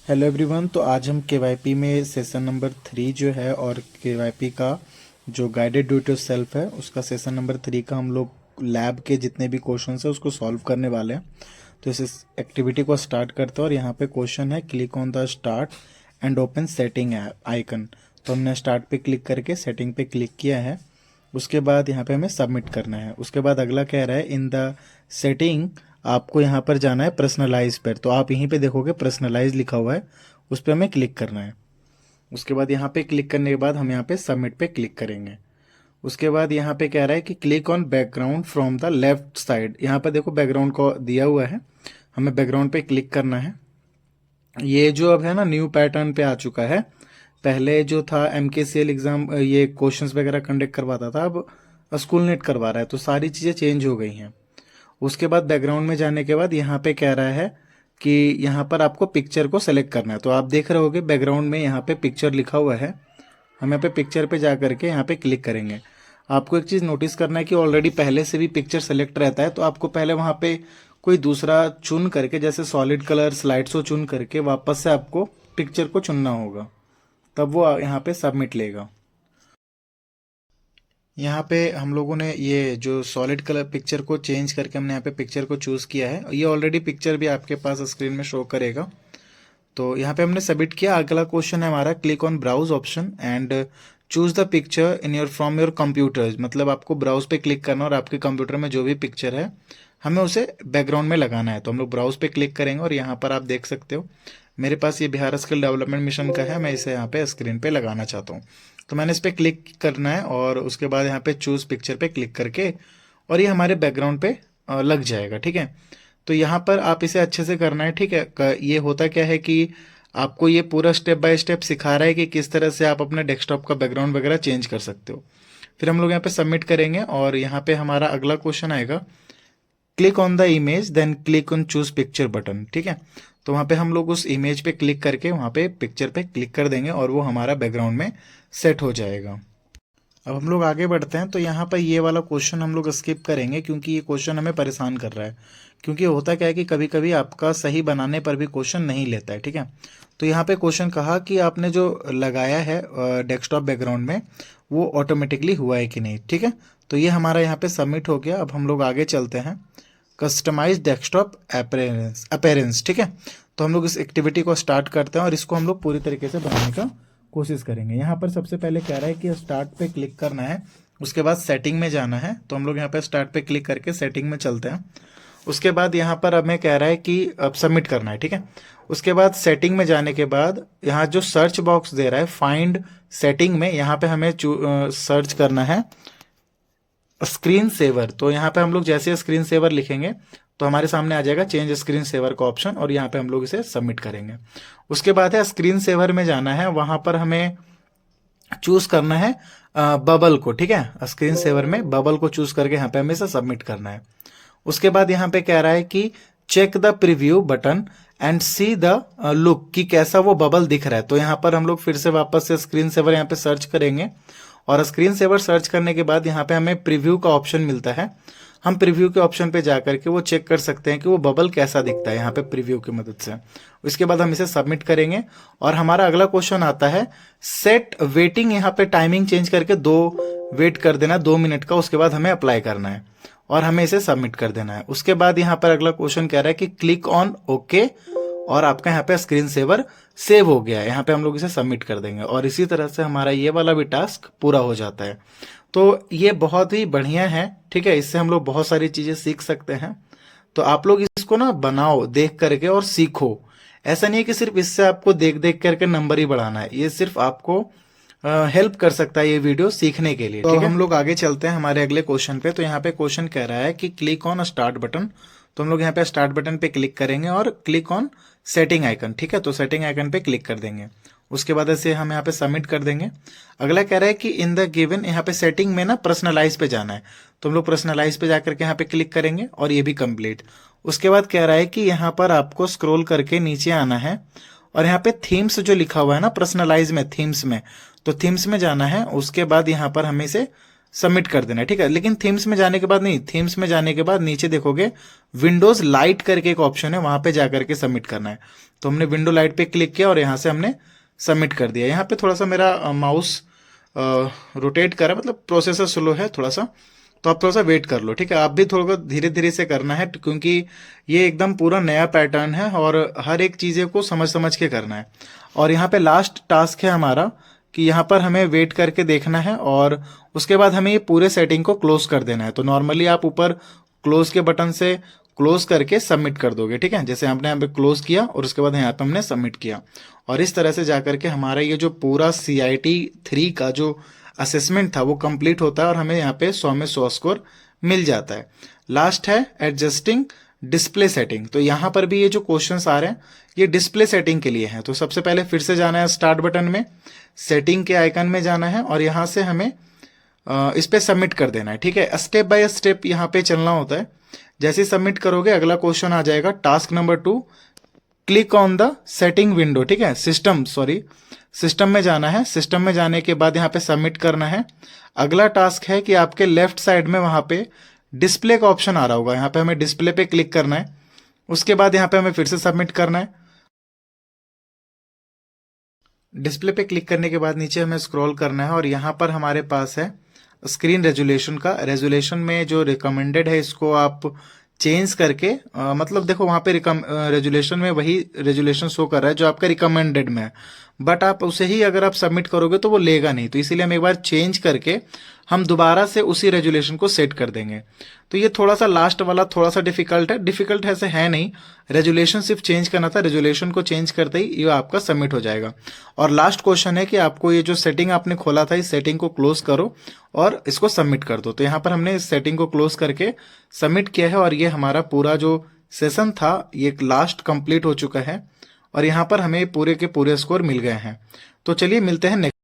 Hello everyone. तो आज हम केवाईपी में सेशन नंबर 3 जो है और केवाईपी का जो गाइडेड डू इट योरसेल्फ है उसका सेशन नंबर 3 का हम लोग लैब के जितने भी क्वेश्चन है उसको सॉल्व करने वाले हैं। तो इस एक्टिविटी को स्टार्ट करते हैं और यहाँ पे क्वेश्चन है click on the start and open setting icon. तो हमने स्टार्ट पे क्लिक करके सेटिंग पे क्लिक किया है। उसके बाद यहाँ पे हमें सबमिट करना है। उसके बाद अगला कह रहा है इन द सेटिंग आपको यहाँ पर जाना है पर्सनलाइज पर। तो आप यहीं पे देखोगे पर्सनलाइज लिखा हुआ है, उस पर हमें क्लिक करना है। उसके बाद यहाँ पे क्लिक करने के बाद हम यहाँ पे सबमिट पे क्लिक करेंगे। उसके बाद यहाँ पे कह रहा है कि click on background from the left side. यहाँ पर देखो बैकग्राउंड को दिया हुआ है, हमें बैकग्राउंड पे क्लिक करना है। ये जो अब है ना न्यू पैटर्न पे आ चुका है। पहले जो था MKCL एग्जाम ये क्वेश्चंस वगैरह कंडक्ट करवाता था, अब स्कूल नेट करवा रहा है। तो सारी चीज़ें चेंज हो गई हैं। उसके बाद बैकग्राउंड में जाने के बाद यहाँ पे कह रहा है कि यहाँ पर आपको पिक्चर को सेलेक्ट करना है। तो आप देख रहे होगे बैकग्राउंड में यहाँ पे पिक्चर लिखा हुआ है। हम यहाँ पे पिक्चर पे जा करके यहाँ पे क्लिक करेंगे। आपको एक चीज़ नोटिस करना है कि ऑलरेडी पहले से भी पिक्चर सेलेक्ट रहता है, तो आपको पहले वहाँ पे कोई दूसरा चुन करके जैसे सॉलिड कलर स्लाइड शो चुन करके वापस से आपको पिक्चर को चुनना होगा, तब वो यहाँ पे सबमिट लेगा। यहाँ पे हम लोगों ने ये जो सॉलिड कलर पिक्चर को चेंज करके हमने यहाँ पे पिक्चर को चूज़ किया है। ये ऑलरेडी पिक्चर भी आपके पास स्क्रीन में शो करेगा। तो यहाँ पे हमने सबमिट किया। अगला क्वेश्चन है हमारा click on browse option and choose the picture in your from your computer. मतलब आपको ब्राउज पे क्लिक करना और आपके कंप्यूटर में जो भी पिक्चर है हमें उसे बैकग्राउंड में लगाना है। तो हम लोग ब्राउज पे क्लिक करेंगे और यहाँ पर आप देख सकते हो मेरे पास ये बिहार स्किल डेवलपमेंट मिशन का है। मैं इसे यहाँ पे स्क्रीन पे लगाना चाहता हूँ, तो मैंने इस पर क्लिक करना है और उसके बाद यहाँ पे चूज पिक्चर पे क्लिक करके और ये हमारे बैकग्राउंड पे लग जाएगा। ठीक है, तो यहाँ पर आप इसे अच्छे से करना है। ठीक है, ये होता क्या है कि आपको ये पूरा स्टेप बाय स्टेप सिखा रहा है कि किस तरह से आप अपने डेस्कटॉप का बैकग्राउंड वगैरह चेंज कर सकते हो। फिर हम लोग यहाँ पे सबमिट करेंगे और यहाँ पे हमारा अगला क्वेश्चन आएगा click on the image then click on choose picture button. ठीक है, तो वहाँ पे हम लोग उस इमेज पे क्लिक करके वहाँ पे पिक्चर पे क्लिक कर देंगे और वो हमारा बैकग्राउंड में सेट हो जाएगा। अब हम लोग आगे बढ़ते हैं। तो यहाँ पर ये वाला क्वेश्चन हम लोग स्किप करेंगे क्योंकि ये क्वेश्चन हमें परेशान कर रहा है। क्योंकि होता क्या है कि कभी कभी आपका सही बनाने पर भी क्वेश्चन नहीं लेता है। ठीक है, तो यहाँ पे क्वेश्चन कहा कि आपने जो लगाया है डेस्कटॉप बैकग्राउंड में वो ऑटोमेटिकली हुआ है कि नहीं। ठीक है, तो ये हमारा यहाँ पे सबमिट हो गया। अब हम लोग आगे चलते हैं कस्टमाइज डेस्कटॉप अपेरेंस। ठीक है, तो हम लोग इस एक्टिविटी को स्टार्ट करते हैं और इसको हम लोग पूरी तरीके से बनाने का कोशिश करेंगे। यहाँ पर सबसे पहले कह रहा है कि स्टार्ट पे क्लिक करना है, उसके बाद सेटिंग में जाना है। तो हम लोग यहाँ पे स्टार्ट पे क्लिक करके सेटिंग में चलते हैं। उसके बाद यहाँ पर हमें कह रहा है कि अब सबमिट करना है। ठीक है, उसके बाद सेटिंग में जाने के बाद यहाँ जो सर्च बॉक्स दे रहा है फाइंड सेटिंग में, यहाँ पे हमें सर्च करना है स्क्रीन सेवर। तो यहाँ पे हम लोग जैसे स्क्रीन सेवर लिखेंगे तो हमारे सामने आ जाएगा चेंज स्क्रीन सेवर का ऑप्शन और यहाँ पे हम लोग इसे सबमिट करेंगे। उसके बाद है स्क्रीन सेवर में जाना है, वहां पर हमें चूज करना है बबल को। ठीक है, स्क्रीन सेवर में बबल को चूज करके यहाँ पे हमें इसे सबमिट करना है। उसके बाद यहाँ पे कह रहा है कि check the preview button and see the look कि कैसा वो बबल दिख रहा है। तो यहाँ पर हम लोग फिर से वापस से स्क्रीन सेवर यहाँ पे सर्च करेंगे और स्क्रीन सेवर सर्च करने के बाद यहाँ पे हमें प्रीव्यू का ऑप्शन मिलता है। हम प्रीव्यू के ऑप्शन पे जाकर के वो चेक कर सकते हैं कि वो बबल कैसा दिखता है यहाँ पे प्रीव्यू की मदद से। उसके बाद हम इसे सबमिट करेंगे और हमारा अगला क्वेश्चन आता है सेट वेटिंग। यहाँ पे टाइमिंग चेंज करके 2 वेट कर देना 2 मिनट का। उसके बाद हमें अप्लाई करना है और हमें इसे सबमिट कर देना है। उसके बाद यहाँ पर अगला क्वेश्चन कह रहा है कि क्लिक ऑन ओके और आपका यहाँ पे स्क्रीन सेवर सेव हो गया है। यहाँ पे हम लोग इसे सबमिट कर देंगे और इसी तरह से हमारा ये वाला भी टास्क पूरा हो जाता है। तो ये बहुत ही बढ़िया है। ठीक है, इससे हम लोग बहुत सारी चीजें सीख सकते हैं। तो आप लोग इसको ना बनाओ देख करके और सीखो। ऐसा नहीं है कि सिर्फ इससे आपको देख देख करके नंबर ही बढ़ाना है, ये सिर्फ आपको हेल्प कर सकता है ये वीडियो सीखने के लिए। तो हम लोग आगे चलते हैं हमारे अगले क्वेश्चन पे। तो यहाँ पे क्वेश्चन कह रहा है कि क्लिक ऑन स्टार्ट बटन। तो हम लोग यहाँ पे स्टार्ट बटन पे क्लिक करेंगे और क्लिक ऑन सेटिंग आइकन। ठीक है, तो सेटिंग आइकन पे क्लिक कर देंगे। उसके बाद ऐसे हम यहाँ पे सबमिट कर देंगे। अगला कह रहा है कि इन द गिवन, यहाँ पे सेटिंग में ना पर्सनलाइज पे जाना है। तो हम लोग पर्सनलाइज पे जाकर के यहाँ पे क्लिक करेंगे और ये भी कंप्लीट। उसके बाद कह रहा है कि यहाँ पर आपको स्क्रॉल करके नीचे आना है और यहाँ पे थीम्स जो लिखा हुआ है ना पर्सनलाइज में, थीम्स में, तो थीम्स में जाना है। उसके बाद यहाँ पर हमें इसे सबमिट कर देना है, ठीक है। लेकिन थीम्स में जाने के बाद नहीं, थीम्स में जाने के बाद नीचे देखोगे विंडोज लाइट करके एक ऑप्शन है, वहां पे जाकर के सबमिट करना है। तो हमने विंडो लाइट पे क्लिक किया और यहाँ से हमने सबमिट कर दिया। यहाँ पे थोड़ा सा मेरा माउस रोटेट कर रहा है, मतलब प्रोसेसर स्लो है थोड़ा सा, तो आप थोड़ा सा वेट कर लो, ठीक है। आप भी थोड़ा धीरे धीरे से करना है, क्योंकि ये एकदम पूरा नया पैटर्न है और हर एक चीज़ें को समझ समझ के करना है। और यहाँ पे लास्ट टास्क है हमारा कि यहाँ पर हमें वेट करके देखना है और उसके बाद हमें ये पूरे सेटिंग को क्लोज कर देना है। तो नॉर्मली आप ऊपर क्लोज के बटन से क्लोज करके सबमिट कर दोगे, ठीक है। जैसे हमने यहाँ पे क्लोज किया और उसके बाद यहाँ पे हमने सबमिट किया, और इस तरह से जाकर के हमारा ये जो पूरा CIT-3 का जो असेसमेंट था वो कंप्लीट होता है और हमें यहाँ पे 100 में 100 स्कोर मिल जाता है। लास्ट है एडजस्टिंग डिस्प्ले सेटिंग। तो यहाँ पर भी ये जो क्वेश्चंस आ रहे हैं ये डिस्प्ले सेटिंग के लिए हैं। तो सबसे पहले फिर से जाना है स्टार्ट बटन में, सेटिंग के आइकन में जाना है और यहाँ से हमें इस पे सबमिट कर देना है, ठीक है। स्टेप बाय स्टेप यहाँ पे चलना होता है। जैसे ही सबमिट करोगे अगला क्वेश्चन आ जाएगा, task number 2, click on the setting window, ठीक है। सिस्टम में जाना है। सिस्टम में जाने के बाद यहाँ पे सबमिट करना है। अगला टास्क है कि आपके लेफ्ट साइड में वहां पे डिस्प्ले का ऑप्शन आ रहा होगा, यहाँ पे हमें डिस्प्ले पे क्लिक करना है। उसके बाद यहाँ पे हमें फिर से सबमिट करना है। डिस्प्ले पे क्लिक करने के बाद नीचे हमें स्क्रॉल करना है और यहाँ पर हमारे पास है स्क्रीन रेजुलेशन का। रेजुलेशन में जो रिकमेंडेड है इसको आप चेंज करके मतलब देखो वहाँ पे रेजुलेशन में वही रेजुलेशन शो कर रहा है जो आपका रिकमेंडेड में है, बट आप उसे ही अगर आप सबमिट करोगे तो वो लेगा नहीं। तो इसीलिए हम एक बार चेंज करके हम दोबारा से उसी रेजुलेशन को सेट कर देंगे। तो ये थोड़ा सा लास्ट वाला थोड़ा सा डिफिकल्ट ऐसे है नहीं, रेजुलेशन सिर्फ चेंज करना था। रेजुलेशन को चेंज करते ही ये आपका सबमिट हो जाएगा। और लास्ट क्वेश्चन है कि आपको ये जो सेटिंग आपने खोला था इस सेटिंग को क्लोज करो और इसको सबमिट कर दो। तो यहाँ पर हमने इस सेटिंग को क्लोज करके सबमिट किया है और ये हमारा पूरा जो सेशन था ये लास्ट कंप्लीट हो चुका है और यहाँ पर हमें पूरे के पूरे स्कोर मिल गए हैं। तो चलिए मिलते हैं नेक्स्ट